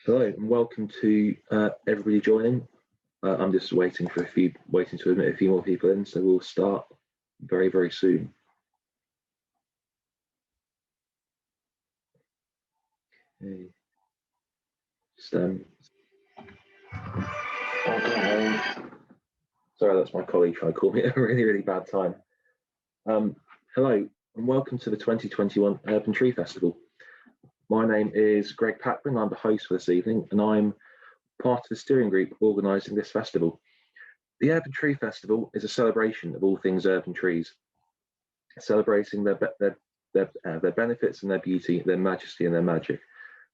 Hello and welcome to everybody joining. I'm just waiting to admit a few more people in, so we'll start very, very soon. Okay. Sorry, that's my colleague trying to call me at a really, really bad time. Hello and welcome to the 2021 Urban Tree Festival. My name is Greg Packman. I'm the host for this evening, and I'm part of the steering group organising this festival. The Urban Tree Festival is a celebration of all things urban trees, celebrating their benefits and their beauty, their majesty and their magic.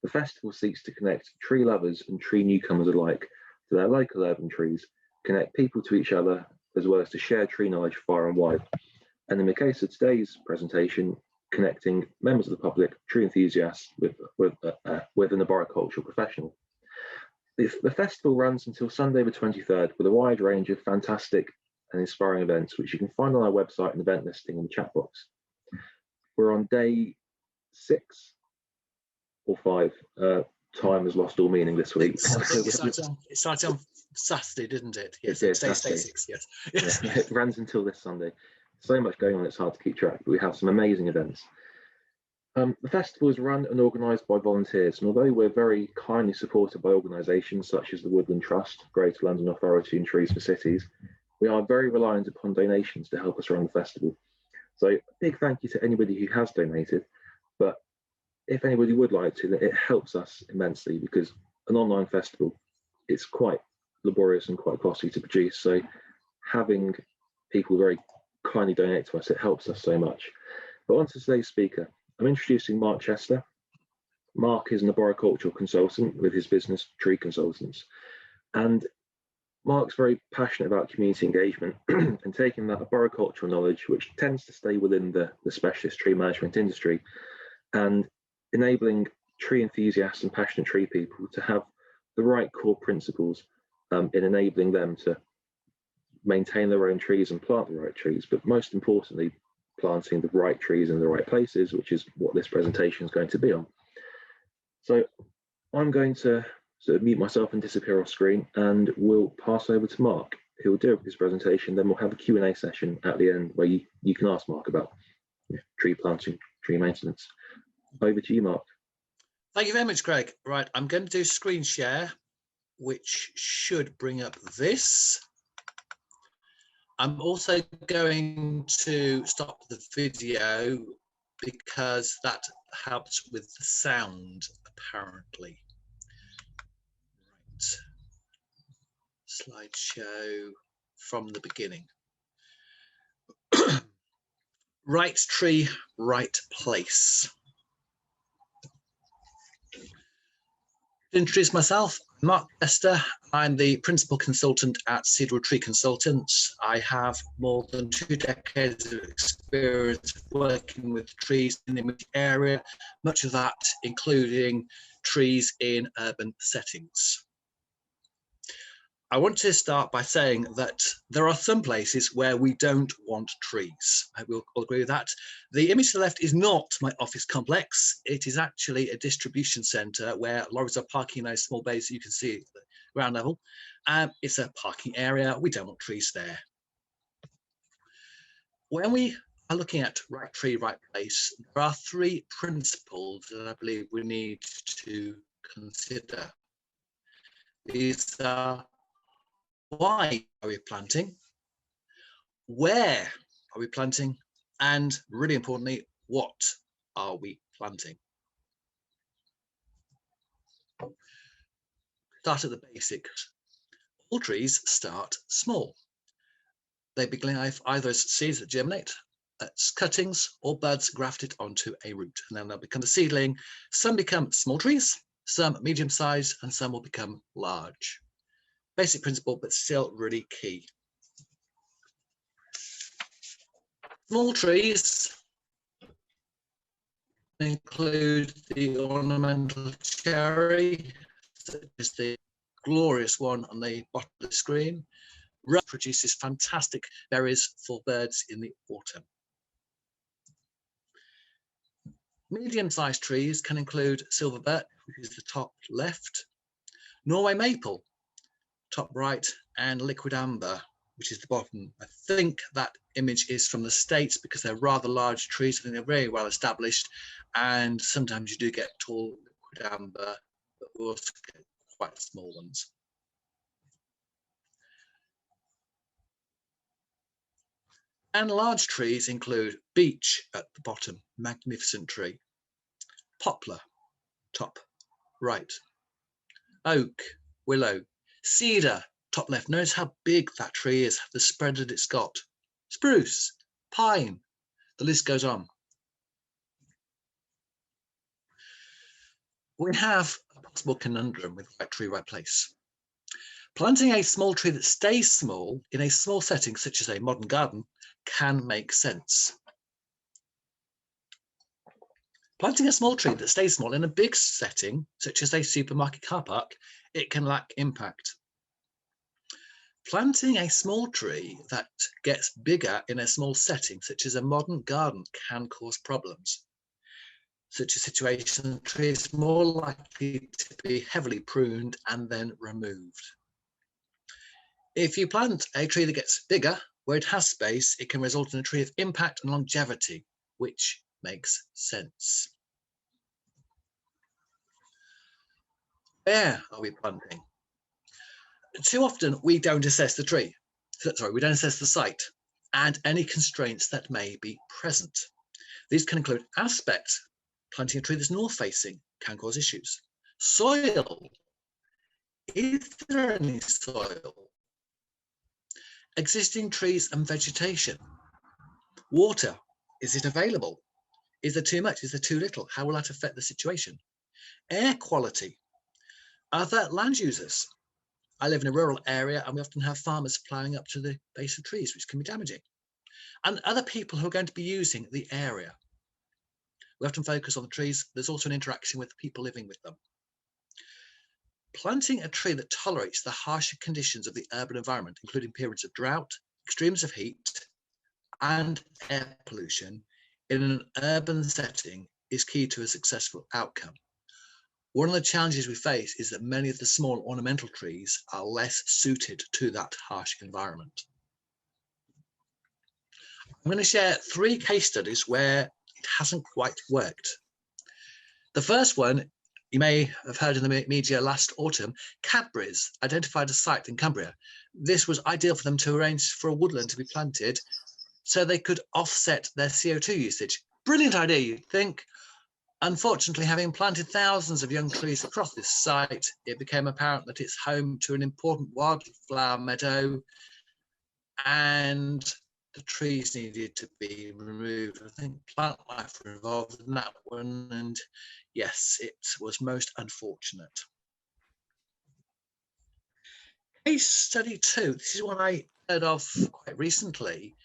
The festival seeks to connect tree lovers and tree newcomers alike to their local urban trees, connect people to each other, as well as to share tree knowledge far and wide. And in the case of today's presentation, connecting members of the public, tree enthusiasts, with an arboricultural professional. The festival runs until Sunday the 23rd with a wide range of fantastic and inspiring events, which you can find on our website and event listing in the chat box. We're on day 6 or 5. Time has lost all meaning this week. It started on Saturday, didn't it? Yes, it's day 6, yes. Yeah, it runs until this Sunday. So much going on, it's hard to keep track, but we have some amazing events. The festival is run and organised by volunteers, and although we're very kindly supported by organisations such as the Woodland Trust, Greater London Authority and Trees for Cities, we are very reliant upon donations to help us run the festival. So a big thank you to anybody who has donated, but if anybody would like to, it helps us immensely, because an online festival, it's quite laborious and quite costly to produce. So having people very kindly donate to us, it helps us so much. But on to today's speaker. I'm introducing Mark Chester. Mark is an arboricultural consultant with his business Tree Consultants, and Mark's very passionate about community engagement and taking that arboricultural knowledge, which tends to stay within the specialist tree management industry, and enabling tree enthusiasts and passionate tree people to have the right core principles in enabling them to maintain their own trees and plant the right trees, but most importantly, planting the right trees in the right places, which is what this presentation is going to be on. So I'm going to sort of mute myself and disappear off screen, and we'll pass over to Mark, who will do his presentation. Then we'll have a Q&A session at the end where you can ask Mark about tree planting, tree maintenance. Over to you, Mark. Thank you very much, Greg. Right, I'm going to do screen share, which should bring up this. I'm also going to stop the video because that helps with the sound, apparently. Right. Slideshow from the beginning. Right tree, right place. To introduce myself, Mark Chester. I'm the principal consultant at Cedarwood Tree Consultants. I have more than 2 decades of experience working with trees in the area, much of that including trees in urban settings. I want to start by saying that there are some places where we don't want trees. I will agree with that. The image to the left is not my office complex. It is actually a distribution centre where lorries are parking in those small bays that you can see at the ground level. It's a parking area. We don't want trees there. When we are looking at right tree, right place, there are 3 principles that I believe we need to consider. These are: why are we planting? Where are we planting? And really importantly, what are we planting? Start at the basics. All trees start small. They begin either as seeds that germinate, as cuttings, or buds grafted onto a root, and then they'll become a seedling. Some become small trees, some medium size, and some will become large. Basic principle, but still really key. Small trees include the ornamental cherry, such as the glorious one on the bottom of the screen. Rose produces fantastic berries for birds in the autumn. Medium-sized trees can include silver birch, which is the top left, Norway maple, top right, and liquid amber, which is the bottom. I think that image is from the States because they're rather large trees. I think they're very well established, and sometimes you do get tall liquid amber, but we also get quite small ones. And large trees include beech at the bottom, magnificent tree, poplar, top right, oak, willow, cedar, top left. Notice how big that tree is, the spread that it's got. Spruce, pine, the list goes on. We have a possible conundrum with right tree, right place. Planting a small tree that stays small in a small setting, such as a modern garden, can make sense. Planting a small tree that stays small in a big setting, such as a supermarket car park, it can lack impact. Planting a small tree that gets bigger in a small setting, such as a modern garden, can cause problems. Such a situation, the tree is more likely to be heavily pruned and then removed. If you plant a tree that gets bigger, where it has space, it can result in a tree of impact and longevity, which makes sense. Where are we planting? Too often we don't assess the tree. Sorry, we don't assess the site and any constraints that may be present. These can include aspects. Planting a tree that's north facing can cause issues. Soil. Is there any soil? Existing trees and vegetation. Water. Is it available? Is there too much? Is there too little? How will that affect the situation? Air quality. Other land users. I live in a rural area and we often have farmers ploughing up to the base of trees, which can be damaging. And other people who are going to be using the area. We often focus on the trees. There's also an interaction with the people living with them. Planting a tree that tolerates the harsher conditions of the urban environment, including periods of drought, extremes of heat, and air pollution in an urban setting is key to a successful outcome. One of the challenges we face is that many of the small ornamental trees are less suited to that harsh environment. I'm going to share 3 case studies where it hasn't quite worked. The first one, you may have heard in the media last autumn, Cadbury's identified a site in Cumbria. This was ideal for them to arrange for a woodland to be planted so they could offset their CO2 usage. Brilliant idea, you'd think. Unfortunately, having planted thousands of young trees across this site, it became apparent that it's home to an important wildflower meadow and the trees needed to be removed. I think plant life were involved in that one, and yes, it was most unfortunate. Case study 2, this is one I heard of quite recently.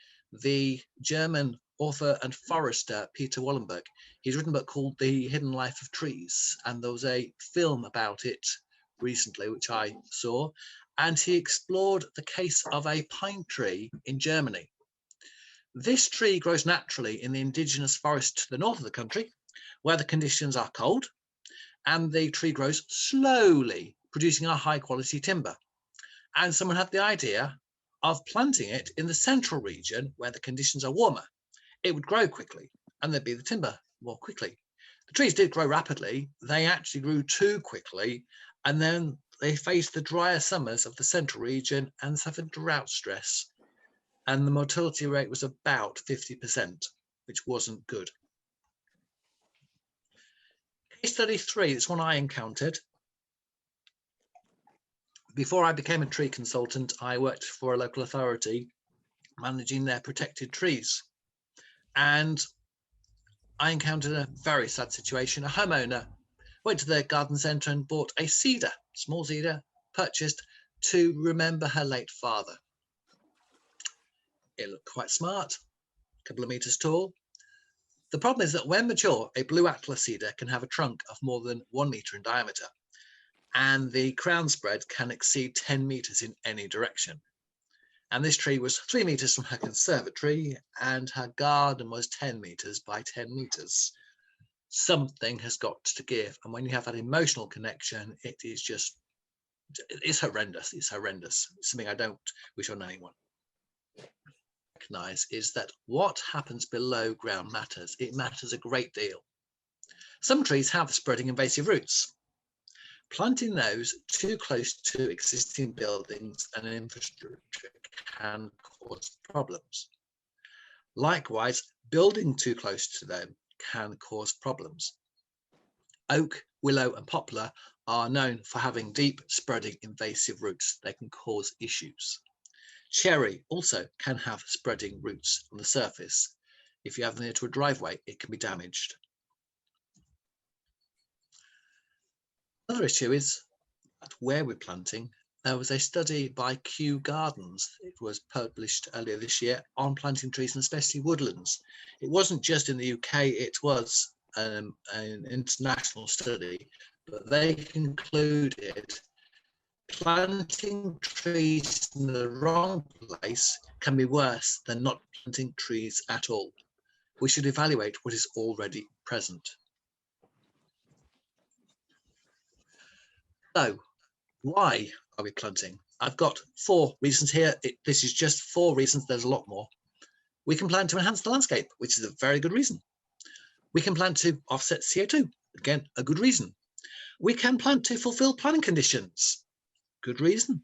The German author and forester Peter Wallenberg. He's written a book called The Hidden Life of Trees, and there was a film about it recently, which I saw, and he explored the case of a pine tree in Germany. This tree grows naturally in the indigenous forest to the north of the country, where the conditions are cold, and the tree grows slowly, producing a high quality timber. And someone had the idea of planting it in the central region where the conditions are warmer. It would grow quickly and there'd be the timber more quickly. The trees did grow rapidly. They actually grew too quickly, and then they faced the drier summers of the central region and suffered drought stress. And the mortality rate was about 50%, which wasn't good. Case study 3, this one I encountered. Before I became a tree consultant, I worked for a local authority managing their protected trees. And I encountered a very sad situation. A homeowner went to their garden centre and bought a cedar, small cedar, purchased to remember her late father. It looked quite smart, a couple of meters tall. The problem is that when mature, a blue atlas cedar can have a trunk of more than 1 meter in diameter, and the crown spread can exceed 10 meters in any direction. And this tree was 3 meters from her conservatory, and her garden was 10 meters by 10 meters. Something has got to give. And when you have that emotional connection, it is just It's horrendous. It's horrendous. It's something I don't wish on anyone. Recognize is that what happens below ground matters. It matters a great deal. Some trees have spreading invasive roots. Planting those too close to existing buildings and infrastructure can cause problems. Likewise, building too close to them can cause problems. Oak, willow, and poplar are known for having deep spreading invasive roots. They can cause issues. Cherry also can have spreading roots on the surface. If you have them near to a driveway, it can be damaged. Another issue is at where we're planting. There was a study by Kew Gardens. It was published earlier this year on planting trees and especially woodlands. It wasn't just in the UK, it was an international study, but they concluded planting trees in the wrong place can be worse than not planting trees at all. We should evaluate what is already present. So, why are we planting? I've got 4 reasons here. This is just 4 reasons. There's a lot more. We can plant to enhance the landscape, which is a very good reason. We can plant to offset CO2. Again, a good reason. We can plant to fulfill planning conditions. Good reason.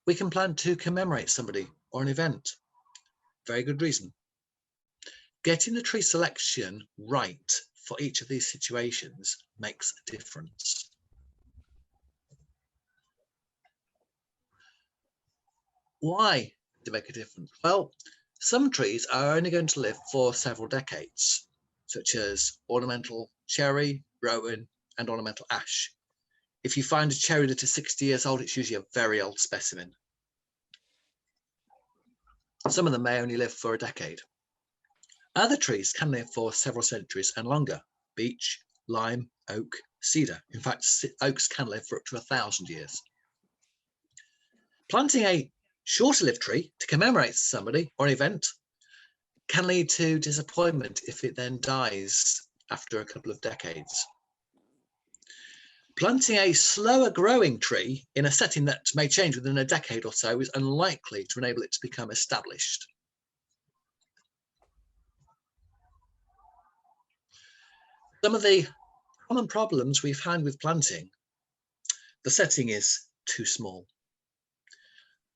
We can plant to commemorate somebody or an event. Very good reason. Getting the tree selection right for each of these situations makes a difference. Why does it make a difference? Well, some trees are only going to live for several decades, such as ornamental cherry, rowan, and ornamental ash. If you find a cherry that is 60 years old, it's usually a very old specimen. Some of them may only live for a decade. Other trees can live for several centuries and longer. Beech, lime, oak, cedar. In fact, oaks can live for up to 1,000 years. Planting a shorter-lived tree to commemorate somebody or an event can lead to disappointment if it then dies after a couple of decades. Planting a slower growing tree in a setting that may change within a decade or so is unlikely to enable it to become established. Some of the common problems we find with planting, the setting is too small.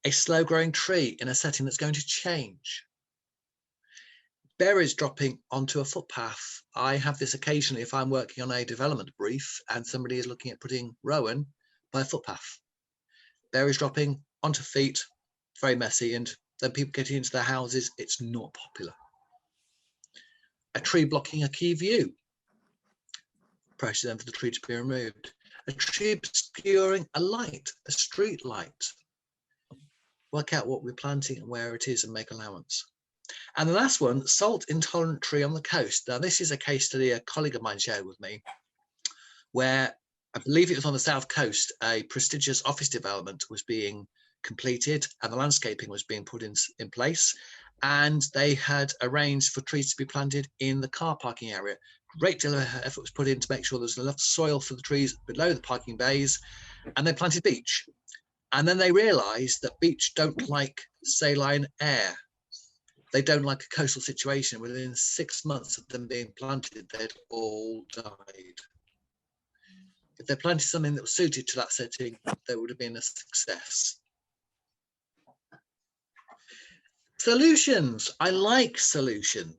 A slow growing tree in a setting that's going to change. Berries dropping onto a footpath. I have this occasionally if I'm working on a development brief and somebody is looking at putting rowan by a footpath. Berries dropping onto feet, very messy, and then people getting into their houses, it's not popular. A tree blocking a key view. Pressure then for the tree to be removed. A tree obscuring a light, a street light. Work out what we're planting and where it is and make allowance. And the last one, salt intolerant tree on the coast. Now, this is a case study a colleague of mine shared with me, where I believe it was on the south coast, a prestigious office development was being completed and the landscaping was being put in place. And they had arranged for trees to be planted in the car parking area. Great deal of effort was put in to make sure there's enough soil for the trees below the parking bays, and they planted beech. And then they realized that beech don't like saline air. They don't like a coastal situation. Within 6 months of them being planted, they'd all died. If they planted something that was suited to that setting, they would have been a success. Solutions. I like solutions.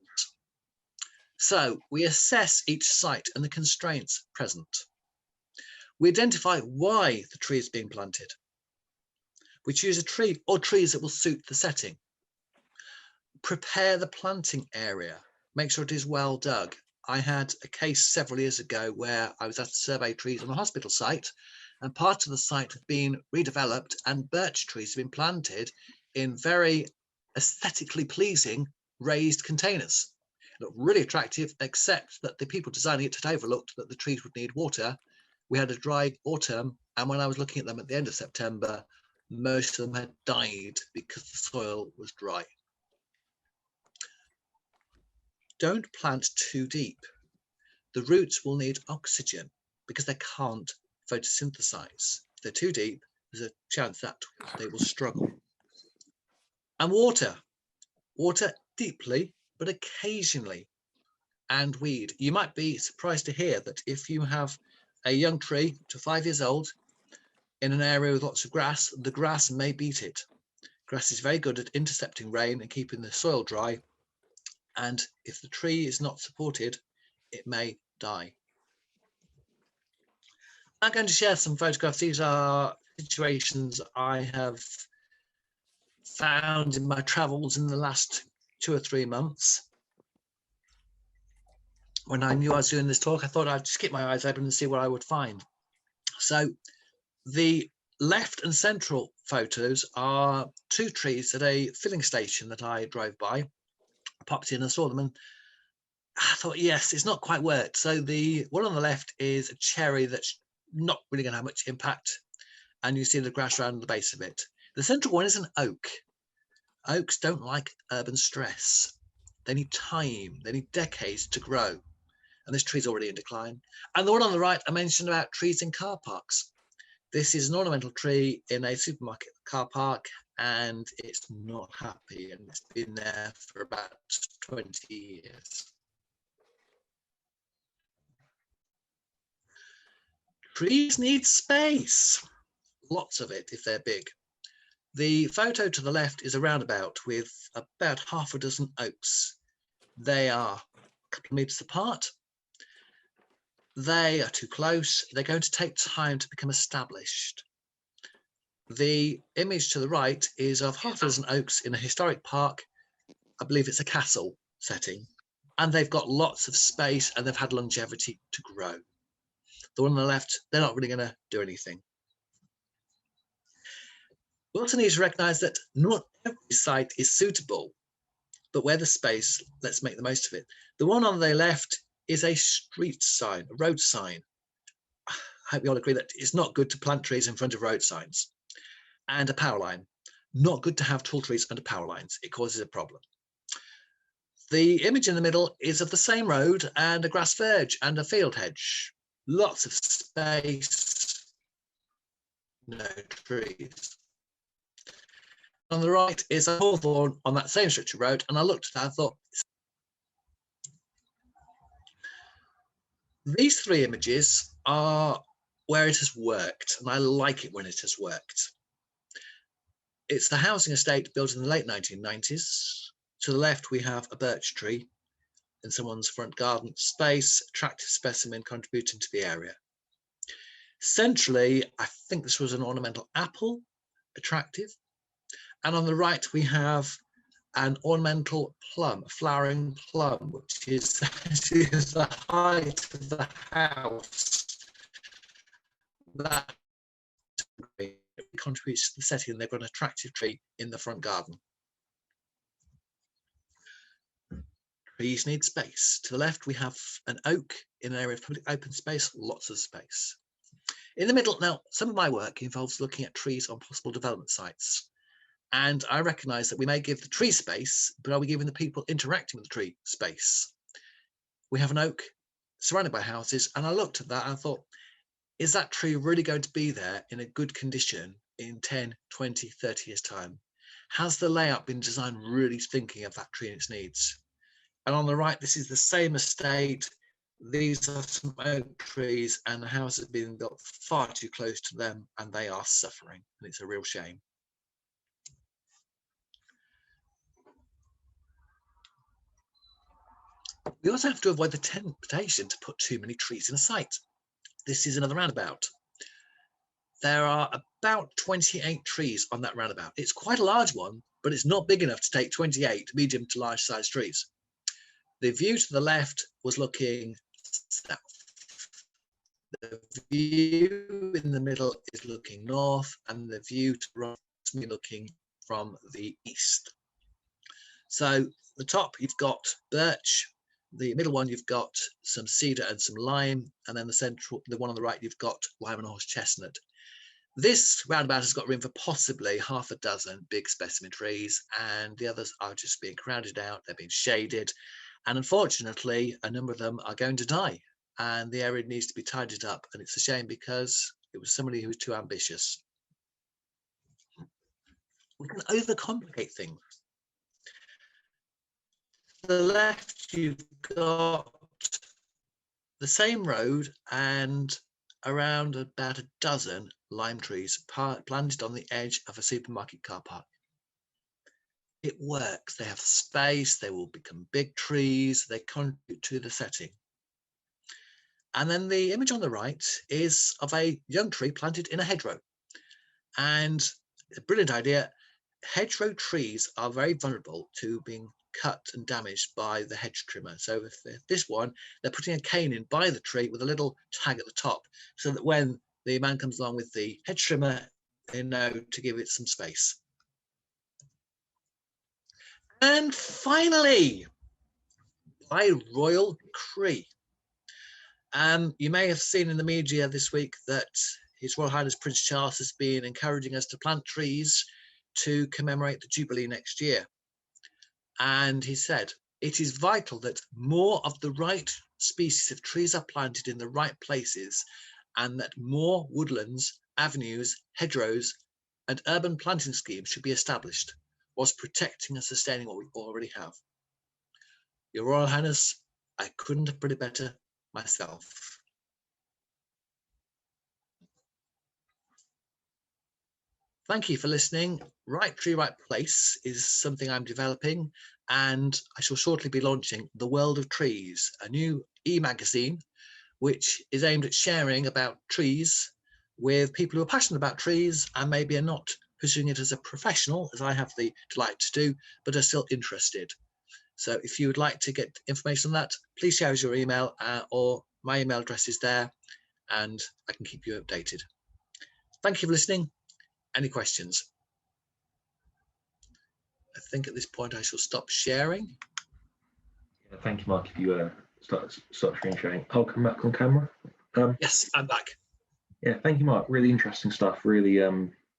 So we assess each site and the constraints present. We identify why the tree is being planted. We choose a tree or trees that will suit the setting. Prepare the planting area. Make sure it is well dug. I had a case several years ago where I was asked to survey trees on a hospital site, and part of the site had been redeveloped and birch trees had been planted in very aesthetically pleasing raised containers. It looked really attractive, except that the people designing it had overlooked that the trees would need water. We had a dry autumn, and when I was looking at them at the end of September, most of them had died because the soil was dry. Don't plant too deep. The roots will need oxygen because they can't photosynthesize. If they're too deep, there's a chance that they will struggle. And water deeply, but occasionally. And weed. You might be surprised to hear that if you have a young tree to 5 years old in an area with lots of grass, the grass may beat it. Grass is very good at intercepting rain and keeping the soil dry. And if the tree is not supported, it may die. I'm going to share some photographs. These are situations I have found in my travels in the last 2 or 3 months. When I knew I was doing this talk, I thought I'd just keep my eyes open and see what I would find. So the left and central photos are 2 trees at a filling station that I drove by. I popped in and saw them, and I thought, yes, it's not quite worked. So the one on the left is a cherry that's not really going to have much impact, and you see the grass around the base of it. The central one is an oak. Oaks don't like urban stress. They need time, they need decades to grow. And this tree's already in decline. And the one on the right, I mentioned about trees in car parks. This is an ornamental tree in a supermarket car park, and it's not happy, and it's been there for about 20 years. Trees need space, lots of it if they're big. The photo to the left is a roundabout with about half a dozen oaks. They are a couple of meters apart. They are too close. They're going to take time to become established. The image to the right is of half a dozen oaks in a historic park. I believe it's a castle setting. And they've got lots of space and they've had longevity to grow. The one on the left, they're not really going to do anything. We also need to recognise that not every site is suitable, but where there's space, let's make the most of it. The one on the left is a street sign, a road sign. I hope you all agree that it's not good to plant trees in front of road signs. And a power line. Not good to have tall trees under power lines. It causes a problem. The image in the middle is of the same road and a grass verge and a field hedge. Lots of space, no trees. On the right is a hawthorn on that same stretch of road, and I looked at that and thought, these 3 images are where it has worked, and I like it when it has worked. It's the housing estate built in the late 1990s. To the left, we have a birch tree in someone's front garden space, attractive specimen contributing to the area. Centrally, I think this was an ornamental apple, attractive. And on the right, we have an ornamental plum, a flowering plum, which is the height of the house. That contributes to the setting. They've got an attractive tree in the front garden. Trees need space. To the left, we have an oak in an area of public open space, lots of space. In the middle, now, some of my work involves looking at trees on possible development sites. And I recognise that we may give the tree space, but are we giving the people interacting with the tree space? We have an oak surrounded by houses, and I looked at that and I thought, is that tree really going to be there in a good condition in 10, 20, 30 years' time? Has the layout been designed really thinking of that tree and its needs? And on the right, this is the same estate. These are some oak trees, and the house has been built far too close to them, and they are suffering, and it's a real shame. We also have to avoid the temptation to put too many trees in a site. This is another roundabout. There are about 28 trees on that roundabout. It's quite a large one, but it's not big enough to take 28 medium to large size trees. The view to the left was looking south. The view in the middle is looking north, and the view to the right is looking from the east. So the top, you've got birch. The middle one, you've got some cedar and some lime, and then the central, the one on the right, you've got lime and horse chestnut. This roundabout has got room for possibly half a dozen big specimen trees, and the others are just being crowded out. They're being shaded, and unfortunately, a number of them are going to die, and the area needs to be tidied up. And it's a shame because It was somebody who was too ambitious. We can overcomplicate things. To the left, you've got the same road and around about a dozen lime trees planted on the edge of a supermarket car park. It works. They have space. They will become big trees. They contribute to the setting. And then the image on the right is of a young tree planted in a hedgerow. And a brilliant idea. Hedgerow trees are very vulnerable to being cut and damaged by the hedge trimmer. So if this one, they're putting a cane in by the tree with a little tag at the top, so that when the man comes along with the hedge trimmer, they know to give it some space. And finally, by Royal Cree. You may have seen in the media this week that His Royal Highness Prince Charles has been encouraging us to plant trees to commemorate the Jubilee next year. And he said, it is vital that more of the right species of trees are planted in the right places, and that more woodlands, avenues, hedgerows, and urban planting schemes should be established, whilst protecting and sustaining what we already have. Your Royal Highness, I couldn't have put it better myself. Thank you for listening. Right Tree, Right Place is something I'm developing, and I shall shortly be launching The World of Trees, a new e-magazine which is aimed at sharing about trees with people who are passionate about trees and maybe are not pursuing it as a professional, as I have the delight to do, but are still interested. So if you would like to get information on that, please share us your email, or my email address is there, and I can keep you updated. Thank you for listening. Any questions? I think at this point I shall stop sharing. Yeah, thank you, Mark. If you start screen sharing, I'll come back on camera. Yes, I'm back. Yeah, thank you, Mark. Really interesting stuff. Really,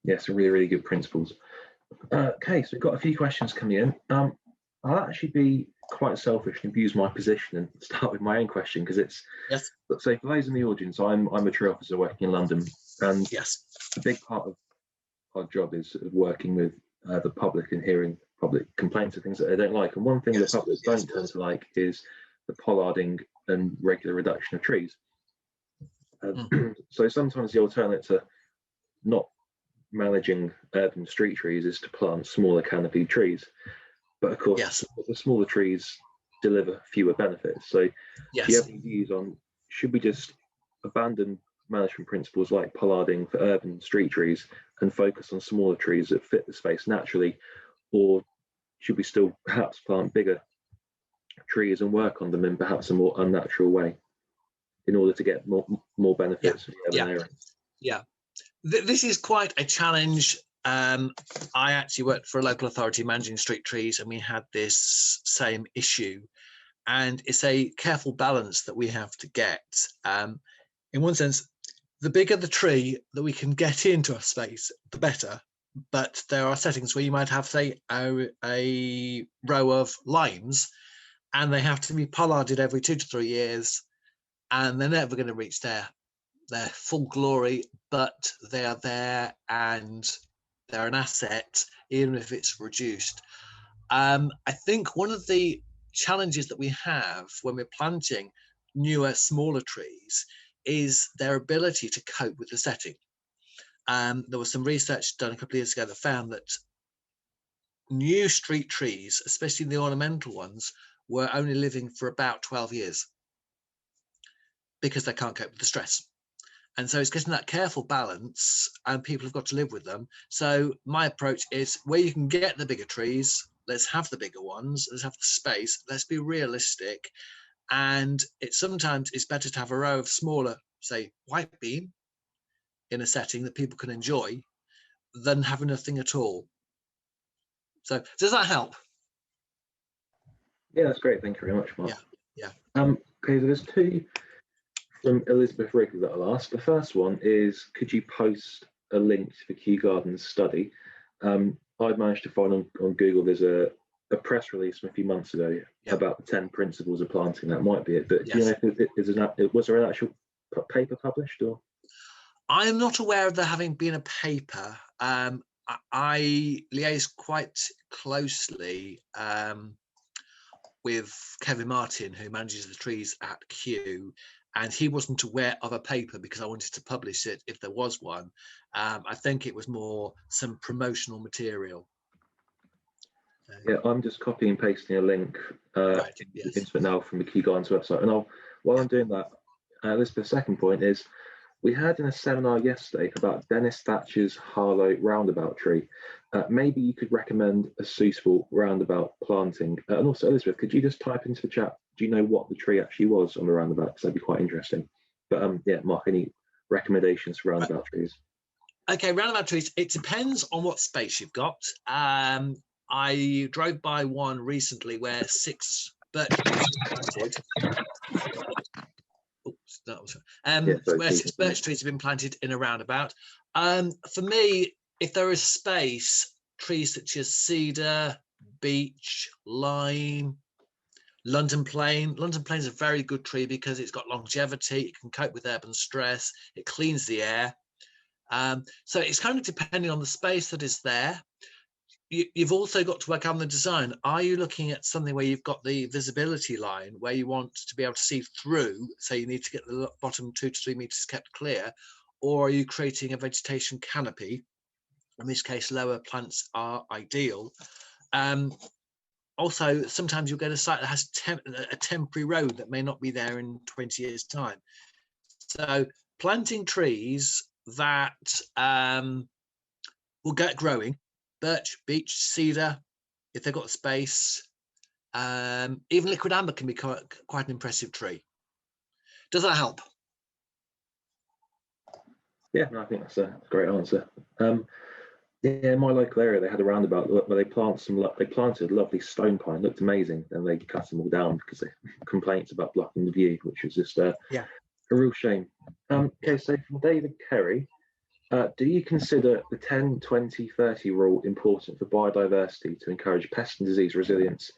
yeah, some really good principles. Okay, so we've got a few questions coming in. I'll actually be quite selfish and abuse my position and start with my own question, because it's, yes. So for those in the audience, I'm a tree officer working in London, and yes, a big part of our job is working with the public and hearing public complaints of things that they don't like. And one thing the public don't tend to like is the pollarding and regular reduction of trees. So sometimes the alternative to not managing urban street trees is to plant smaller canopy trees. But of course, the smaller trees deliver fewer benefits. So do you have any views on, should we just abandon management principles like pollarding for urban street trees and focus on smaller trees that fit the space naturally, or should we still perhaps plant bigger trees and work on them in perhaps a more unnatural way in order to get more benefits from the urban area? Yeah, this is quite a challenge. I actually worked for a local authority managing street trees, and we had this same issue, and it's a careful balance that we have to get. In one sense, the bigger the tree that we can get into a space, the better. But there are settings where you might have, say, a row of limes, and they have to be pollarded every 2 to 3 years, and they're never going to reach their full glory, but they are there and they're an asset, even if it's reduced. I think one of the challenges that we have when we're planting newer, smaller trees is their ability to cope with the setting. There was some research done a couple of years ago that found that new street trees, especially the ornamental ones, were only living for about 12 years because they can't cope with the stress. And so it's getting that careful balance, and people have got to live with them. So my approach is, where you can get the bigger trees, let's have the bigger ones, let's have the space, let's be realistic. And sometimes it's better to have a row of smaller, say, white beam in a setting that people can enjoy than having nothing at all. So does that help? Yeah, that's great. Thank you very much, Mark. Yeah. Okay, so there's two from Elizabeth Wrigley that I'll ask. The first one is, could you post a link to the Kew Gardens study? I've managed to find on Google, there's a press release from a few months ago about the 10 principles of planting. That might be it. But do you know if was there an actual paper published? Or I'm not aware of there having been a paper. I liaise quite closely with Kevin Martin, who manages the trees at Kew, and he wasn't aware of a paper because I wanted to publish it if there was one. I think it was more some promotional material. Yeah, I'm just copying and pasting a link Right, yes. into it now from the Kew Gardens website. And while I'm doing that, Elizabeth's second point is we had in a seminar yesterday about Dennis Thatcher's Harlow roundabout tree. Maybe you could recommend a suitable roundabout planting. And also, Elizabeth, could you just type into the chat, do you know what the tree actually was on the roundabout? Because that'd be quite interesting. But yeah, Mark, any recommendations for roundabout trees? Okay, roundabout trees, it depends on what space you've got. I drove by one recently where 6 birch trees were planted. Oops, that was where 6 birch trees have been planted in a roundabout. For me, if there is space, trees such as cedar, beech, lime, London plane. London plane is a very good tree because it's got longevity. It can cope with urban stress. It cleans the air. So it's kind of depending on the space that is there. You've also got to work on the design. Are you looking at something where you've got the visibility line where you want to be able to see through, so you need to get the bottom 2 to 3 meters kept clear, or are you creating a vegetation canopy? In this case, lower plants are ideal. Also, sometimes you'll get a site that has a temporary road that may not be there in 20 years' time. So planting trees that will get growing, birch, beech, cedar, if they've got space, even liquid amber can be quite an impressive tree. Does that help? Yeah, no, I think that's a great answer. Yeah, in my local area, they had a roundabout where they planted lovely stone pine, looked amazing, and they cut them all down because they complaints about blocking the view, which was just a real shame. Okay, so from David Kerry, do you consider the 10, 20, 30 rule important for biodiversity to encourage pest and disease resilience?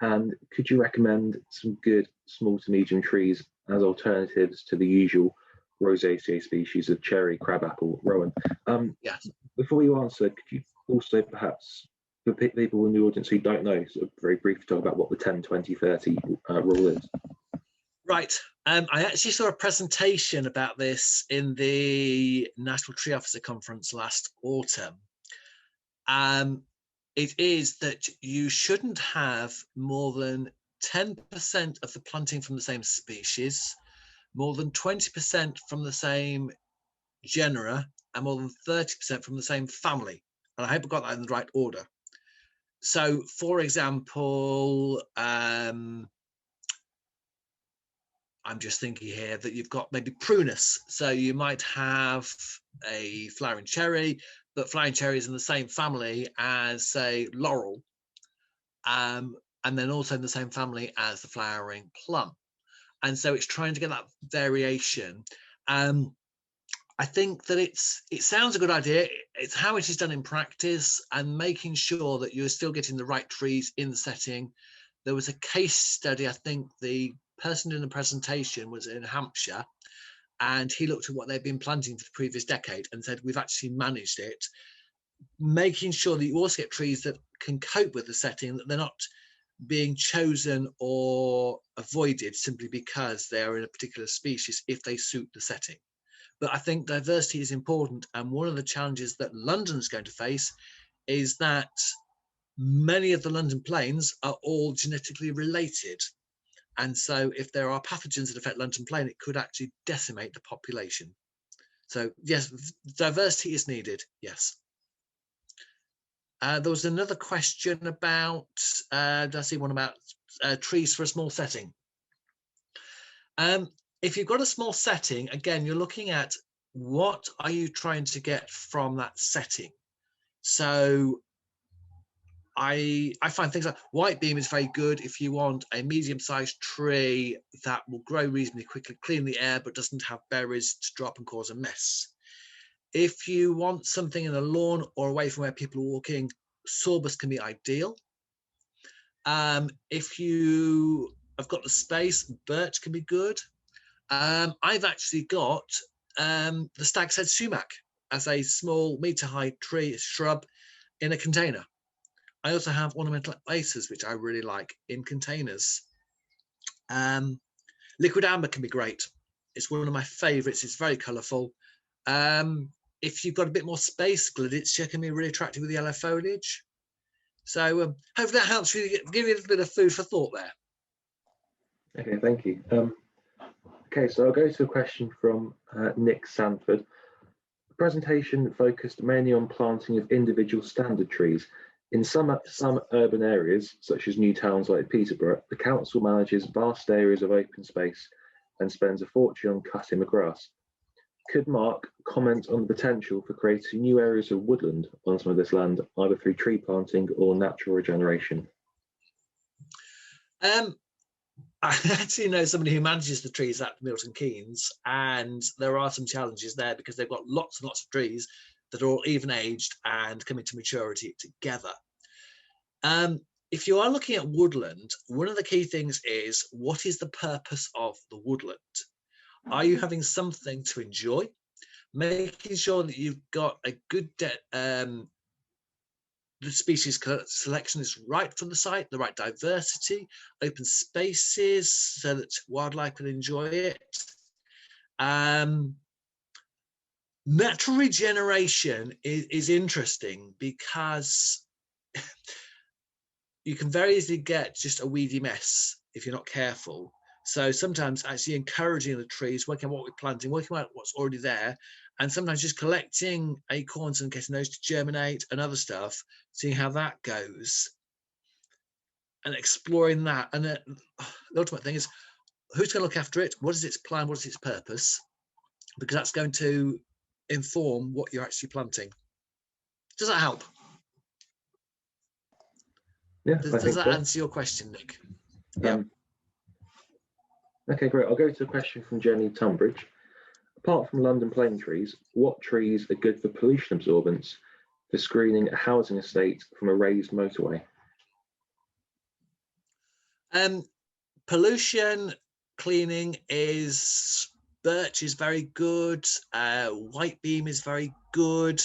And could you recommend some good small to medium trees as alternatives to the usual rosaceae species of cherry, crabapple, rowan? Yes. Before you answer, could you also perhaps, for people in the audience who don't know, sort of very briefly talk about what the 10, 20, 30 rule is? Right. I actually saw a presentation about this in the National Tree Officer Conference last autumn. It is that you shouldn't have more than 10% of the planting from the same species, more than 20% from the same genera, and more than 30% from the same family. And I hope I got that in the right order. So, for example, I'm just thinking here that you've got maybe prunus. So you might have a flowering cherry, but flowering cherry is in the same family as, say, laurel, and then also in the same family as the flowering plum. And so it's trying to get that variation. I think that it sounds a good idea. It's how it is done in practice and making sure that you're still getting the right trees in the setting. There was a case study, I think the person in the presentation was in Hampshire, and he looked at what they've been planting for the previous decade and said, we've actually managed it, making sure that you also get trees that can cope with the setting, that they're not being chosen or avoided simply because they are in a particular species if they suit the setting. But I think diversity is important, and one of the challenges that London's going to face is that many of the London plains are all genetically related. And so if there are pathogens that affect London plain, it could actually decimate the population. So yes, diversity is needed, yes. There was another question about, did I see one about trees for a small setting? If you've got a small setting, again, you're looking at what are you trying to get from that setting? So I find things like white beam is very good if you want a medium-sized tree that will grow reasonably quickly, clean the air, but doesn't have berries to drop and cause a mess. If you want something in a lawn or away from where people are walking, sorbus can be ideal. If you have got the space, birch can be good. I've actually got the stag's head sumac as a small metre-high tree shrub in a container. I also have ornamental acers, which I really like in containers. Liquid amber can be great. It's one of my favourites. It's very colourful. If you've got a bit more space, gleditsia can be really attractive with yellow foliage. So hopefully that helps you, give you a little bit of food for thought there. Okay, thank you. Okay, so I'll go to a question from Nick Sanford. The presentation focused mainly on planting of individual standard trees. In some urban areas, such as new towns like Peterborough, the council manages vast areas of open space and spends a fortune on cutting the grass. Could Mark comment on the potential for creating new areas of woodland on some of this land, either through tree planting or natural regeneration? I actually know somebody who manages the trees at Milton Keynes, and there are some challenges there because they've got lots and lots of trees that are all even aged and coming to maturity together. If you are looking at woodland, one of the key things is, what is the purpose of the woodland? Are you having something to enjoy? Making sure that you've got a good the species selection is right for the site, the right diversity, open spaces so that wildlife can enjoy it. Natural regeneration is interesting because you can very easily get just a weedy mess if you're not careful. So sometimes actually encouraging the trees, working out what we're planting, working out what's already there, and sometimes just collecting acorns and getting those to germinate and other stuff, seeing how that goes and exploring that. And the ultimate thing is, who's going to look after it? What is its plan? What is its purpose? Because that's going to inform what you're actually planting. Does that help? Yeah, does that answer your question, Nick? Yeah. Okay, great. I'll go to a question from Jenny Tunbridge. Apart from London plane trees, what trees are good for pollution absorbance for screening a housing estate from a raised motorway? Pollution cleaning is birch is very good. White beam is very good.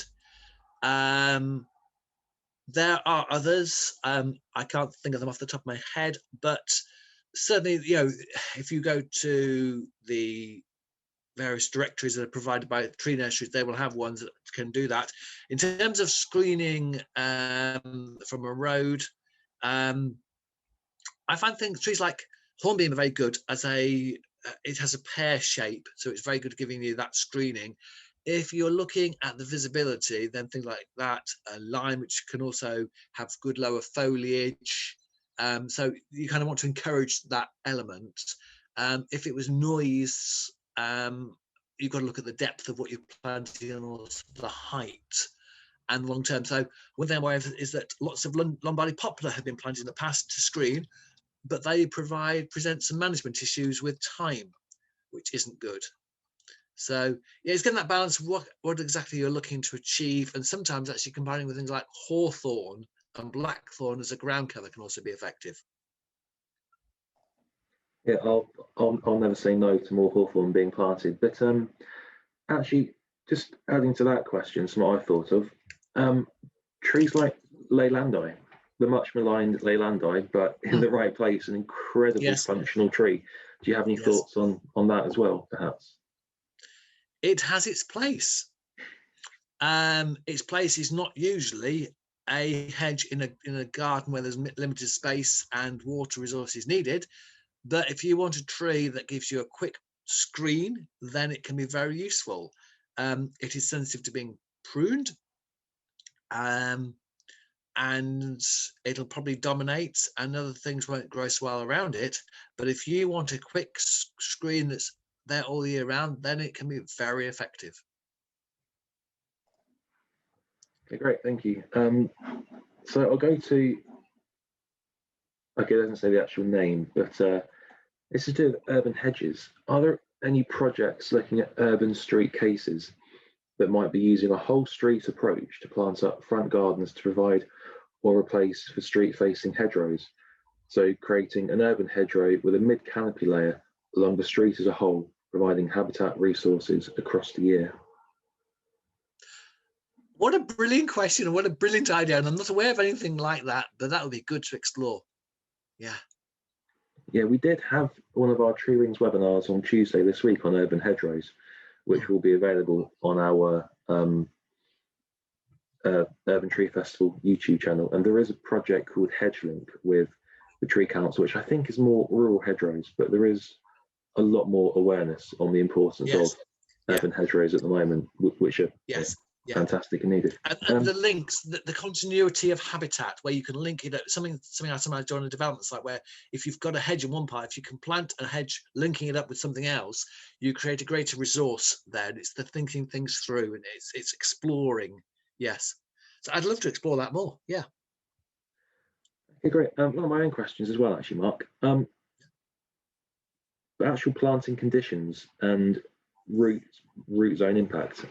There are others. I can't think of them off the top of my head, but certainly, you know, if you go to the various directories that are provided by tree nurseries, they will have ones that can do that. In terms of screening from a road, I find trees like hornbeam are very good as it has a pear shape, so it's very good at giving you that screening. If you're looking at the visibility, then things like that, lime, which can also have good lower foliage. So you kind of want to encourage that element. If it was noise, you've got to look at the depth of what you're planting and also the height and long term. So one thing I'm aware of is that lots of Lombardy poplar have been planted in the past to screen, but they present some management issues with time, which isn't good. So yeah, it's getting that balance of what exactly you're looking to achieve, and sometimes actually combining with things like hawthorn and blackthorn as a ground cover can also be effective. Yeah, I'll never say no to more hawthorn being planted. But actually, just adding to that question, some what I thought of, trees like Leylandi, the much maligned Leylandi, but in the right place, an incredibly functional tree. Do you have any thoughts on that as well, perhaps? It has its place. Its place is not usually a hedge in a garden where there's limited space and water resources needed. But if you want a tree that gives you a quick screen, then it can be very useful. It is sensitive to being pruned, and it'll probably dominate, and other things won't grow so well around it. But if you want a quick screen that's there all year round, then it can be very effective. Okay, great, thank you. So I'll go to, okay, it doesn't say the actual name, but this is to do with urban hedges. Are there any projects looking at urban street cases that might be using a whole street approach to plant up front gardens to provide or replace for street facing hedgerows? So creating an urban hedgerow with a mid canopy layer along the street as a whole, providing habitat resources across the year? What a brilliant question and what a brilliant idea. And I'm not aware of anything like that, but that would be good to explore. Yeah. Yeah, we did have one of our Tree Rings webinars on Tuesday this week on urban hedgerows, which will be available on our Urban Tree Festival YouTube channel. And there is a project called HedgeLink with the Tree Council, which I think is more rural hedgerows, but there is a lot more awareness on the importance of urban hedgerows at the moment, which are fantastic and needed. And the links, the continuity of habitat, where you can link it up, something I joined a development site where if you've got a hedge in one part, if you can plant a hedge linking it up with something else, you create a greater resource there. And it's the thinking things through, and it's exploring. Yes. So I'd love to explore that more. Yeah. Okay, great. One of my own questions as well, actually, Mark. The actual planting conditions and root zone impact.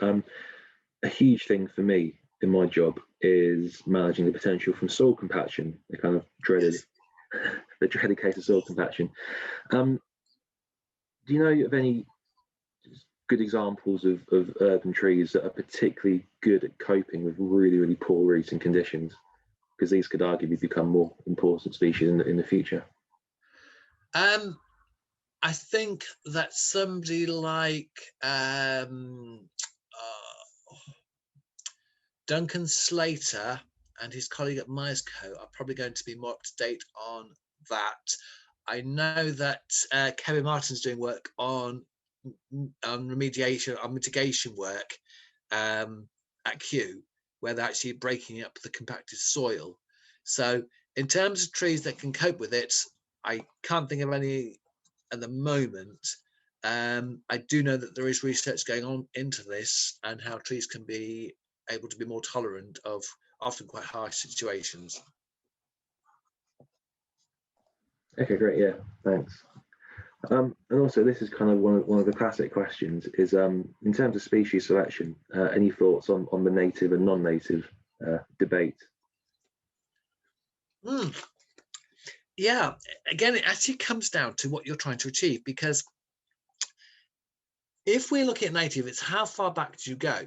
A huge thing for me in my job is managing the potential from soil compaction, the kind of dreaded, the dreaded case of soil compaction. Do you know of any good examples of urban trees that are particularly good at coping with really, really poor rooting conditions? Because these could arguably become more important species in the future. I think that somebody like Duncan Slater and his colleague at Myers-Co are probably going to be more up to date on that. I know that Kevin Martin's doing work on remediation, on mitigation work at Kew, where they're actually breaking up the compacted soil. So in terms of trees that can cope with it, I can't think of any at the moment. I do know that there is research going on into this and how trees can be able to be more tolerant of often quite harsh situations. Okay, great. Yeah, thanks. And also, this is kind of one of the classic questions: is in terms of species selection, any thoughts on the native and non-native debate? Yeah, again, it actually comes down to what you're trying to achieve, because if we're looking at native, it's how far back do you go?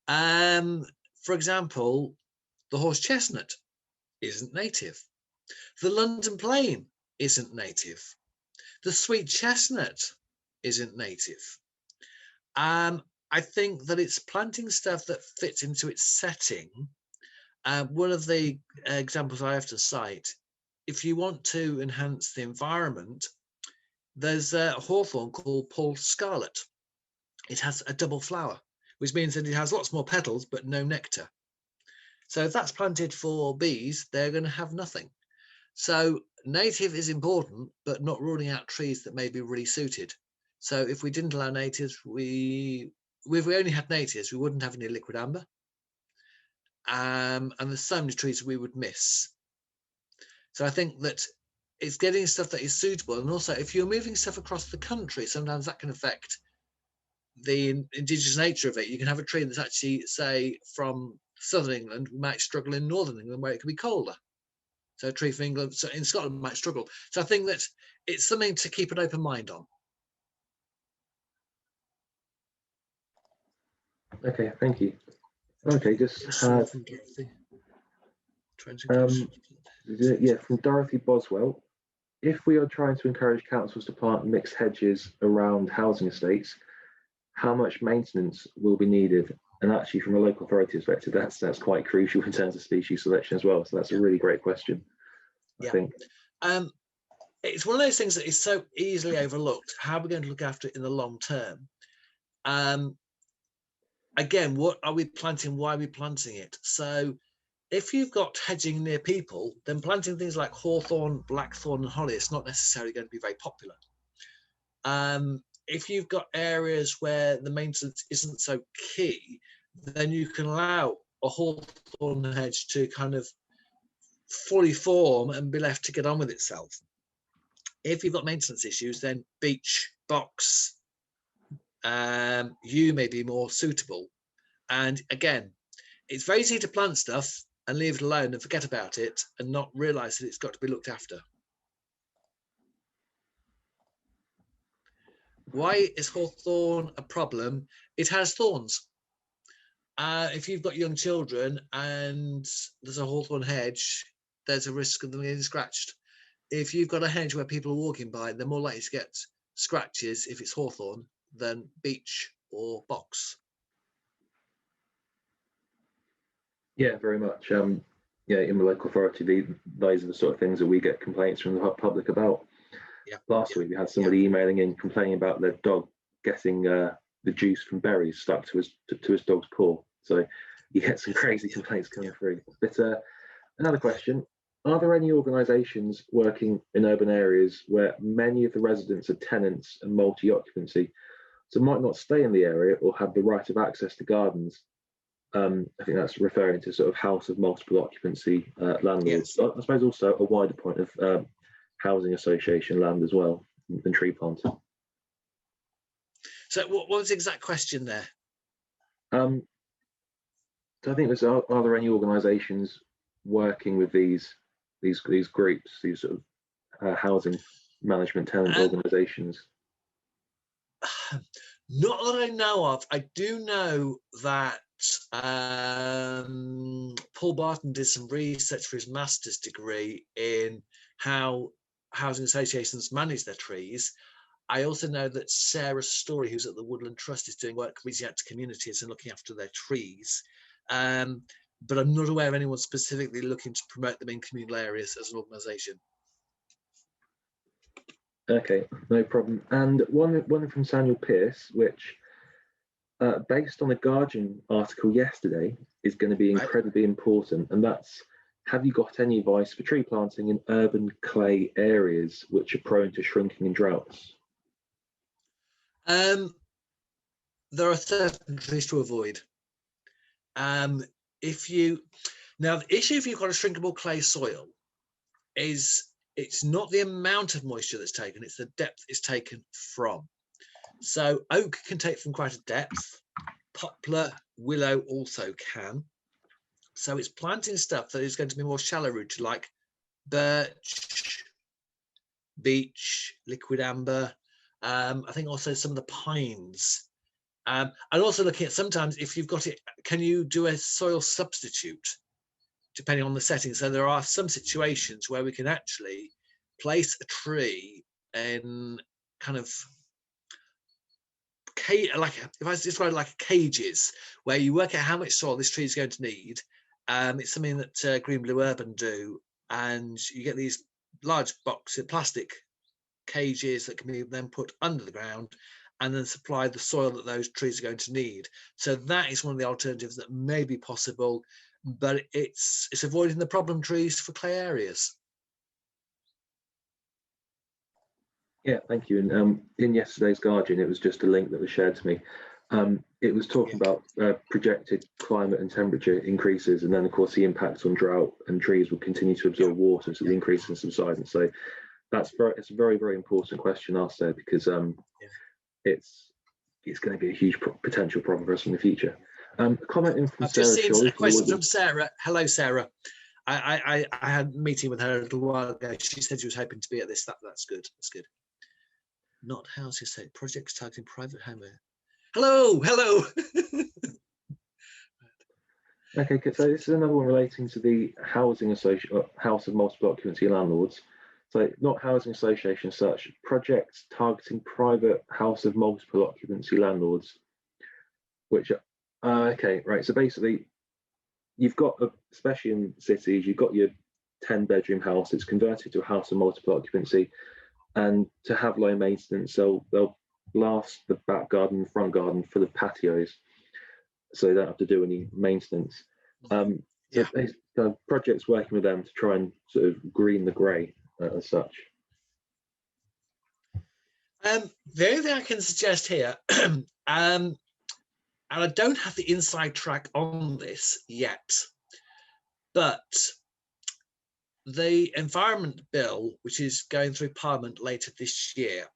For example, the horse chestnut isn't native. The London plane isn't native. The sweet chestnut isn't native. I think that it's planting stuff that fits into its setting. One of the examples I have to cite, if you want to enhance the environment, there's a hawthorn called Paul Scarlet. It has a double flower, which means that it has lots more petals but no nectar. So if that's planted for bees, they're going to have nothing. So native is important, but not ruling out trees that may be really suited. So if we didn't allow natives, if we only had natives, we wouldn't have any liquid amber. And there's so many trees we would miss. So I think that it's getting stuff that is suitable. And also, if you're moving stuff across the country, sometimes that can affect the indigenous nature of it. You can have a tree that's actually, say, from southern England, might struggle in northern England where it can be colder. So a tree from England, so in Scotland, might struggle. So I think that it's something to keep an open mind on. Okay, thank you. Okay, just yeah, from Dorothy Boswell. If we are trying to encourage councils to plant mixed hedges around housing estates, how much maintenance will be needed? And actually, from a local authority perspective, that's quite crucial in terms of species selection as well. So that's a really great question, I think. It's one of those things that is so easily overlooked. How are we going to look after it in the long term? Again, what are we planting? Why are we planting it? So if you've got hedging near people, then planting things like hawthorn, blackthorn, and holly is not necessarily going to be very popular. If you've got areas where the maintenance isn't so key, then you can allow a hawthorn hedge to kind of fully form and be left to get on with itself. If you've got maintenance issues, then beech, box, yew may be more suitable. And again, it's very easy to plant stuff and leave it alone and forget about it and not realize that it's got to be looked after. Why is hawthorn a problem? It has thorns. If you've got young children and there's a hawthorn hedge, there's a risk of them getting scratched. If you've got a hedge where people are walking by, they're more likely to get scratches if it's hawthorn than beech or box. Yeah, very much. Yeah, in the local authority, those are the sort of things that we get complaints from the public about. Yeah. Last week we had somebody emailing in complaining about their dog getting the juice from berries stuck to his dog's paw. So you get some crazy complaints coming through. But another question: are there any organisations working in urban areas where many of the residents are tenants and multi-occupancy, so might not stay in the area or have the right of access to gardens? I think that's referring to sort of house of multiple occupancy landlords. Yes. I suppose also a wider point of housing association land as well than tree planting. So what was the exact question there? So I think there's are there any organisations working with these groups, these sort of housing management tenant organisations? Not that I know of. I do know that Paul Barton did some research for his master's degree in how housing associations manage their trees. I also know that Sarah Story, who's at the Woodland Trust, is doing work reaching out to communities and looking after their trees. But I'm not aware of anyone specifically looking to promote them in communal areas as an organisation. Okay, no problem. And one from Samuel Pierce, which, based on the Guardian article yesterday, is going to be incredibly important, and that's: have you got any advice for tree planting in urban clay areas which are prone to shrinking and droughts? There are certain trees to avoid. The issue if you've got a shrinkable clay soil is it's not the amount of moisture that's taken, it's the depth it's taken from. So oak can take from quite a depth, poplar, willow also can. So it's planting stuff that is going to be more shallow rooted, like birch, beech, liquid amber. I think also some of the pines. And also looking at sometimes if you've got it, can you do a soil substitute depending on the setting? So there are some situations where we can actually place a tree in kind of like, if I describe it like cages, where you work out how much soil this tree is going to need. It's something that Green Blue Urban do, and you get these large boxes, plastic cages that can be then put under the ground and then supply the soil that those trees are going to need. So that is one of the alternatives that may be possible, but it's avoiding the problem trees for clay areas. Yeah, thank you. And in yesterday's Guardian, it was just a link that was shared to me. It was talking about projected climate and temperature increases, and then of course the impact on drought, and trees will continue to absorb water, so the increase in subsidence. So it's a very, very important question asked there, because it's going to be a huge potential problem for us in the future. Commenting from I've Sarah just seen Shaw, a question from Sarah. Hello, Sarah. I had a meeting with her a little while ago. She said she was hoping to be at this. That's good. That's good. Not housing estate projects targeting private home. Hello. Okay, so this is another one relating to the house of multiple occupancy landlords. So not housing association such, projects targeting private house of multiple occupancy landlords, which okay, right. So basically you've got, especially in cities, you've got your 10-bedroom house, it's converted to a house of multiple occupancy, and to have low maintenance, they'll blast the back garden, front garden full of patios, so they don't have to do any maintenance. So projects working with them to try and sort of green the grey as such. The only thing I can suggest here, and I don't have the inside track on this yet, but the Environment Bill, which is going through Parliament later this year,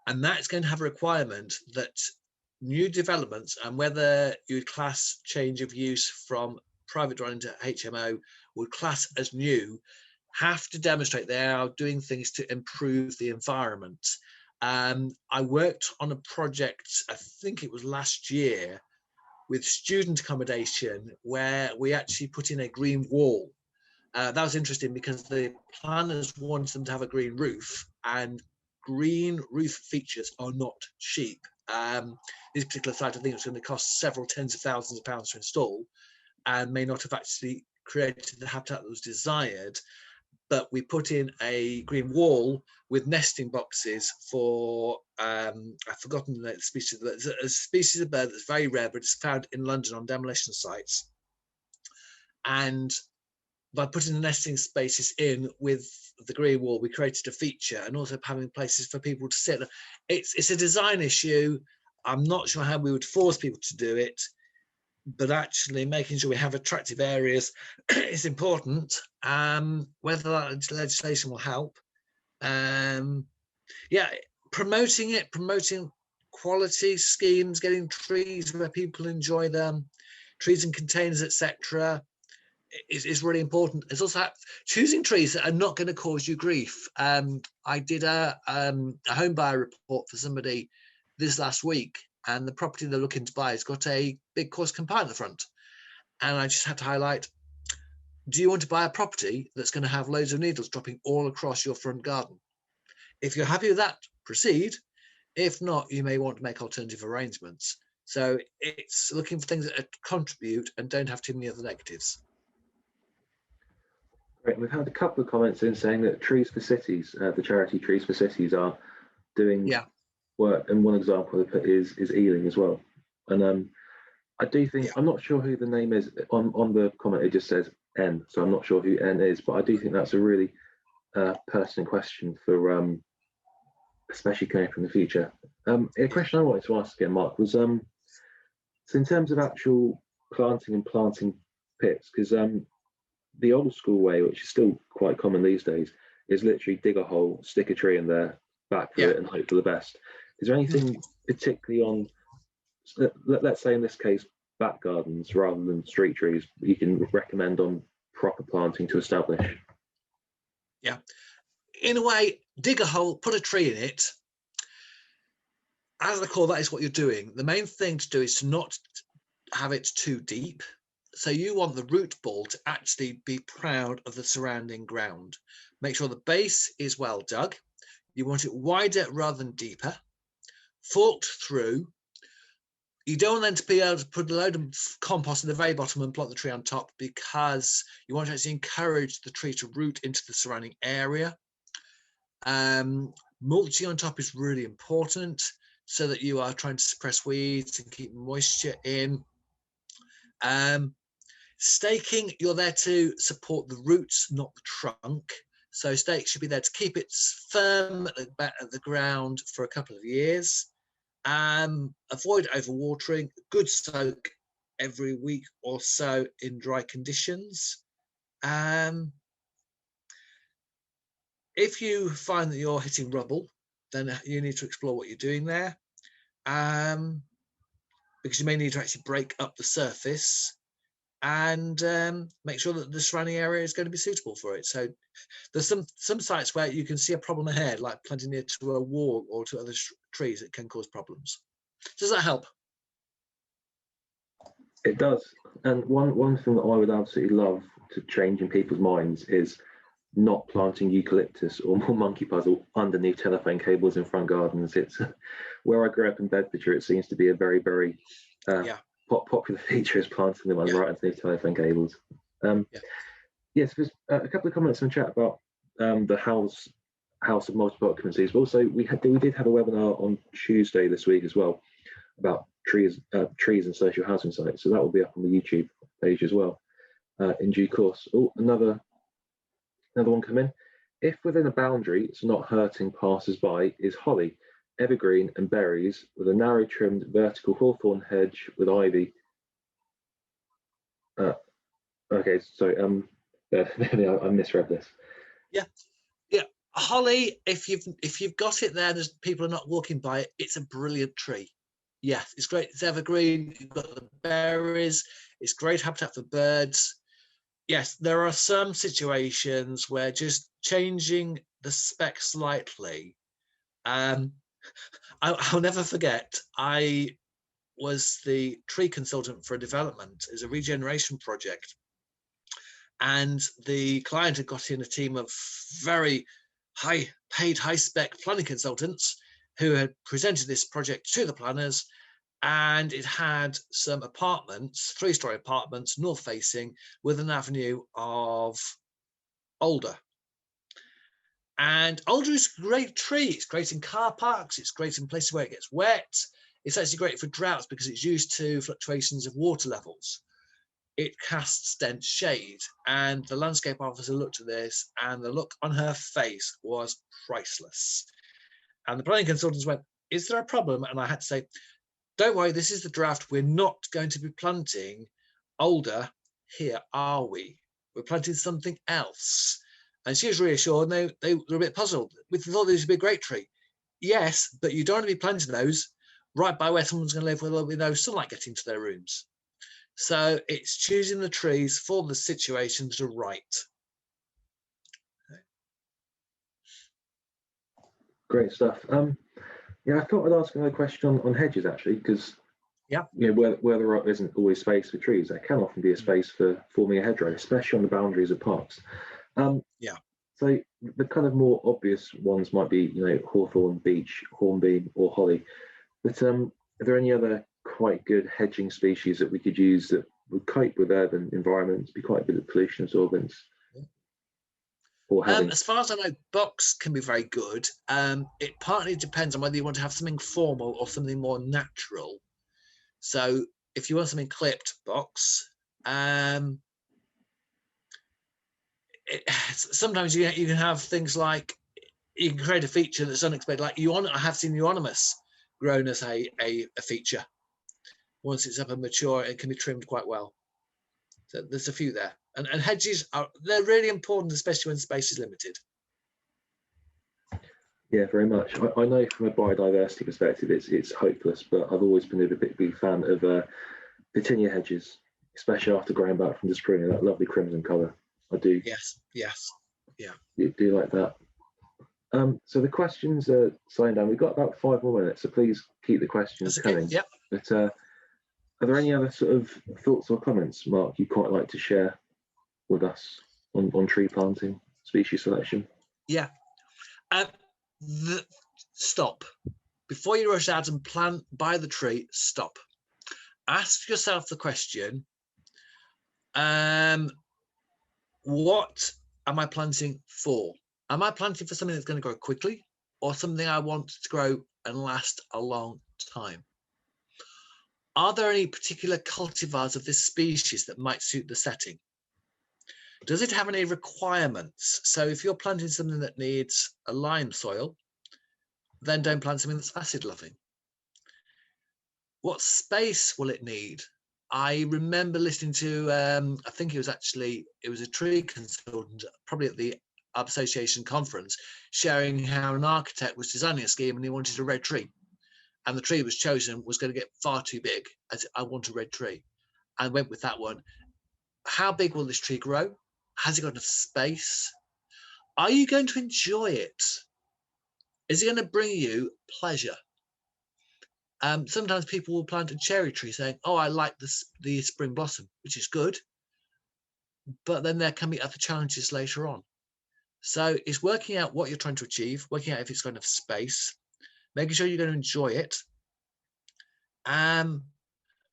and that's going to have a requirement that new developments, and whether you would class change of use from private dwelling to HMO would class as new, have to demonstrate they are doing things to improve the environment. I worked on a project, I think it was last year, with student accommodation where we actually put in a green wall. That was interesting because the planners wanted them to have a green roof, and green roof features are not cheap. This particular site, I think, it's going to cost several tens of thousands of pounds to install, and may not have actually created the habitat that was desired. But we put in a green wall with nesting boxes for I've forgotten the species. There's a species of bird that's very rare, but it's found in London on demolition sites. And by putting the nesting spaces in with the green wall, we created a feature, and also having places for people to sit. It's a design issue. I'm not sure how we would force people to do it, but actually making sure we have attractive areas is important. Whether that legislation will help. Yeah, promoting quality schemes, getting trees where people enjoy them, trees in containers, etc. is really important. It's also choosing trees that are not going to cause you grief. I did a home buyer report for somebody this last week, and the property they're looking to buy has got a big Corsican pine at the front. And I just had to highlight, do you want to buy a property that's going to have loads of needles dropping all across your front garden? If you're happy with that, proceed. If not, you may want to make alternative arrangements. So it's looking for things that contribute and don't have too many other negatives. Great. We've had a couple of comments in saying that Trees for Cities, the charity Trees for Cities, are doing work, and one example they put is Ealing as well. And I do think, I'm not sure who the name is on the comment. It just says N, so I'm not sure who N is, but I do think that's a really pertinent question for especially coming from the future. A question I wanted to ask again, Mark, was so in terms of actual planting pits, because the old school way, which is still quite common these days, is literally dig a hole, stick a tree in there, back for it, and hope for the best. Is there anything particularly on, let's say in this case, back gardens rather than street trees, you can recommend on proper planting to establish? Yeah, in a way, dig a hole, put a tree in it. As I call that is what you're doing. The main thing to do is to not have it too deep. So you want the root ball to actually be proud of the surrounding ground. Make sure the base is well dug. You want it wider rather than deeper, forked through. You don't want them to be able to put a load of compost at the very bottom and plot the tree on top, because you want to actually encourage the tree to root into the surrounding area. Mulching on top is really important so that you are trying to suppress weeds and keep moisture in. Staking, you're there to support the roots, not the trunk. So stakes should be there to keep it firm at the back of the ground for a couple of years. Avoid overwatering, good soak every week or so in dry conditions. If you find that you're hitting rubble, then you need to explore what you're doing there, because you may need to actually break up the surface and make sure that the surrounding area is going to be suitable for it. So there's some sites where you can see a problem ahead, like planting near to a wall or to other trees that can cause problems. Does that help? It does. And one thing that I would absolutely love to change in people's minds is not planting eucalyptus or more monkey puzzle underneath telephone cables in front gardens. It's where I grew up in Bedfordshire. It seems to be a very, very popular feature is planting them right underneath telephone cables. Yes, there's a couple of comments in the chat about the house of multiple occupancies. But also, we did have a webinar on Tuesday this week as well about trees and social housing sites. So that will be up on the YouTube page as well in due course. Oh, another one come in. If within a boundary, it's not hurting passers-by, is holly, evergreen and berries with a narrow trimmed vertical hawthorn hedge with ivy. Okay, sorry, I misread this. Yeah, holly, if you've got it there, there's people are not walking by it, it's a brilliant tree. Yes, it's great. It's evergreen. You've got the berries. It's great habitat for birds. Yes, there are some situations where just changing the spec slightly I'll never forget, I was the tree consultant for a development as a regeneration project. And the client had got in a team of very high paid, high spec planning consultants who had presented this project to the planners. And it had some apartments, 3-story apartments, north facing, with an avenue of alder. And alder is a great tree. It's great in car parks. It's great in places where it gets wet. It's actually great for droughts because it's used to fluctuations of water levels. It casts dense shade. And the landscape officer looked at this, and the look on her face was priceless. And the planning consultants went, "Is there a problem?" And I had to say, "Don't worry, this is the draft. We're not going to be planting alder here, are we? We're planting something else." And she was reassured. They were a bit puzzled. We thought this would be a great tree. Yes, but you don't want to be planting those right by where someone's going to live with no sunlight getting to their rooms. So it's choosing the trees for the situations are right. Great stuff. Yeah, I thought I'd ask another question on hedges actually, because where there isn't always space for trees, there can often be a space for forming a hedgerow, especially on the boundaries of parks. So the kind of more obvious ones might be, hawthorn, beech, hornbeam, or holly. But are there any other quite good hedging species that we could use that would cope with urban environments, be quite good at pollution absorbance? As far as I know, box can be very good. It partly depends on whether you want to have something formal or something more natural. So if you want something clipped, box. Sometimes you can have things like you can create a feature that's unexpected. Like I have seen euonymus grown as a feature. Once it's up and mature, it can be trimmed quite well. So there's a few there. And hedges they're really important, especially when space is limited. Yeah, very much. I know from a biodiversity perspective, it's hopeless, but I've always been a big fan of petunia hedges, especially after growing back from the spring, that lovely crimson colour. I do. Yes, yeah. Do like that. So the questions are slowing down. We've got about 5 more minutes, so please keep the questions coming. Yep. But are there any other sort of thoughts or comments, Mark, you'd quite like to share with us on tree planting, species selection? Yeah. Stop. Before you rush out and buy the tree, stop. Ask yourself the question, what am I planting for? Am I planting for something that's going to grow quickly or something I want to grow and last a long time? Are there any particular cultivars of this species that might suit the setting? Does it have any requirements? So if you're planting something that needs a lime soil, then don't plant something that's acid loving. What space will it need? I remember listening to, I think it was a tree consultant, probably at the Association conference, sharing how an architect was designing a scheme and he wanted a red tree. And the tree was chosen was going to get far too big. I want a red tree. I went with that one. How big will this tree grow? Has it got enough space? Are you going to enjoy it? Is it going to bring you pleasure? Sometimes people will plant a cherry tree saying, "Oh, I like the spring blossom," which is good. But then there can be other challenges later on. So it's working out what you're trying to achieve, working out if it's got enough space, making sure you're going to enjoy it.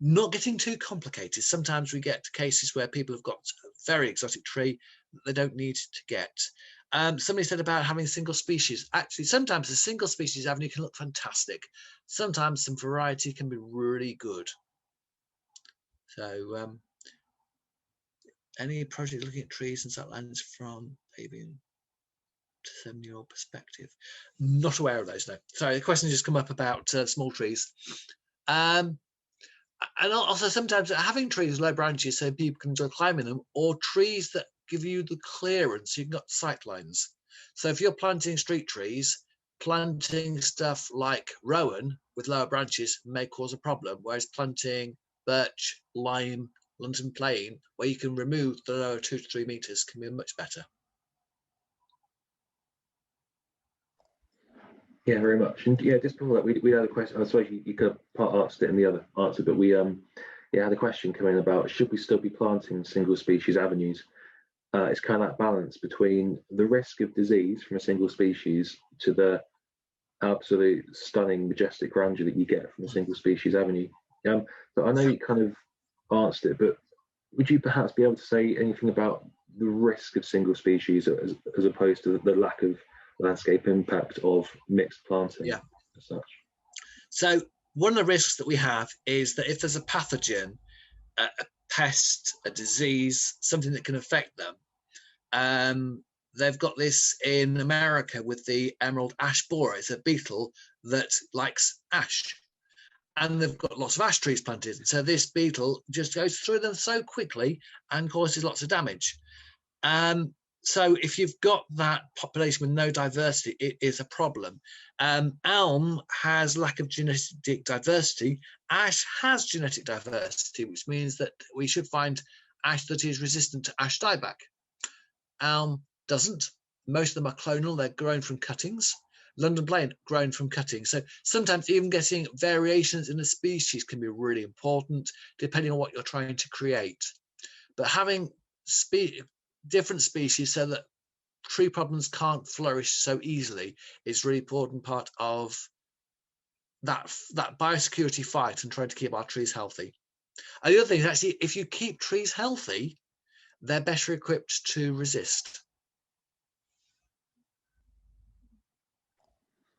Not getting too complicated. Sometimes we get cases where people have got a very exotic tree that they don't need to get. Somebody said about having single species. Actually, sometimes a single species avenue can look fantastic. Sometimes some variety can be really good. So any project looking at trees and sucklands from maybe to 7-year-old perspective? Not aware of those, no. Sorry, the question just come up about small trees. And also sometimes having trees with low branches so people can enjoy climbing them, or trees that give you the clearance, you've got sight lines. So if you're planting street trees, planting stuff like rowan with lower branches may cause a problem, whereas planting birch, lime, London plane, where you can remove the lower 2 to 3 meters, can be much better. Yeah, very much. And yeah, just before that, we had a question. I suppose you could have part answered it in the other answer, but we yeah, had a question come in about should we still be planting single species avenues? It's kind of that balance between the risk of disease from a single species to the absolute stunning, majestic grandeur that you get from a single species avenue. So I know you kind of answered it, but would you perhaps be able to say anything about the risk of single species as opposed to the lack of landscape impact of mixed planting Yeah. as such? So one of the risks that we have is that if there's a pathogen, a pest, a disease, something that can affect them, they've got this in America with the emerald ash borer. It's a beetle that likes ash. And they've got lots of ash trees planted. So this beetle just goes through them so quickly and causes lots of damage. So if you've got that population with no diversity, it is a problem. Elm has lack of genetic diversity. Ash has genetic diversity, which means that we should find ash that is resistant to ash dieback. Elm doesn't. Most of them are clonal. They're grown from cuttings. London plane grown from cuttings. So sometimes even getting variations in a species can be really important, depending on what you're trying to create. But having different species so that tree problems can't flourish so easily is really important part of that biosecurity fight and trying to keep our trees healthy. And the other thing is actually, if you keep trees healthy, they're better equipped to resist.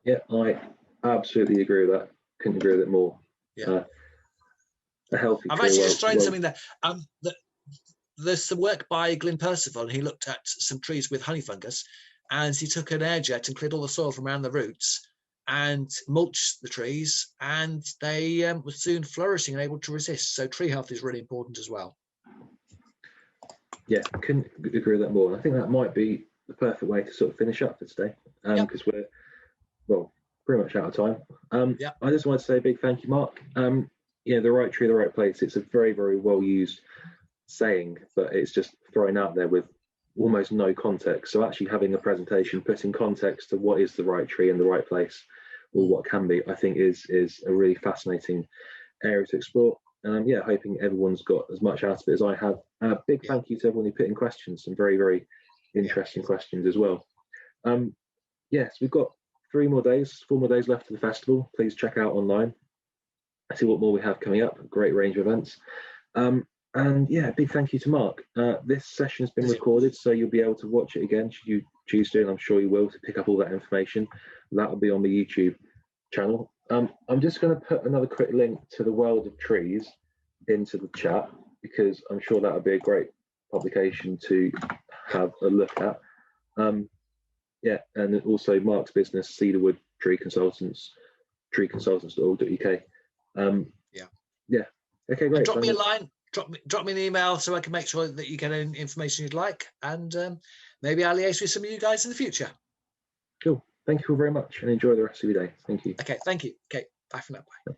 Yeah, I absolutely agree with that. Couldn't agree with it more. Yeah. A healthy I've tree. actually just thrown something there. There's some work by Glyn Percival, and he looked at some trees with honey fungus, and he took an air jet and cleared all the soil from around the roots and mulched the trees, and they were soon flourishing and able to resist. So tree health is really important as well. Yeah, couldn't agree with that more. And I think that might be the perfect way to sort of finish up for today, because we're pretty much out of time. I just want to say a big thank you, Mark. Yeah, the right tree, the right place. It's a very, very well used saying, but it's just thrown out there with almost no context. So actually having a presentation, putting context to what is the right tree in the right place, or what can be, I think is a really fascinating area to explore. Yeah, hoping everyone's got as much out of it as I have. Big thank you to everyone who put in questions, some very, very interesting questions as well. Yes, we've got 4 more days left of the festival. Please check out online, see what more we have coming up. A great range of events. And yeah, big thank you to Mark. This session has been recorded, so you'll be able to watch it again should you choose to, and I'm sure you will, to pick up all that information. That will be on the YouTube channel. I'm just going to put another quick link to the World of Trees into the chat, because I'm sure that would be a great publication to have a look at. Yeah, and also Mark's business, Cedarwood Tree Consultants, treeconsultants.org.uk. Yeah. Okay, great. And drop me a line. Drop me an email so I can make sure that you get any information you'd like, and maybe I'll liaise with some of you guys in the future. Cool. Thank you all very much, and enjoy the rest of your day. Thank you. Okay, thank you. Okay, bye for now. Bye.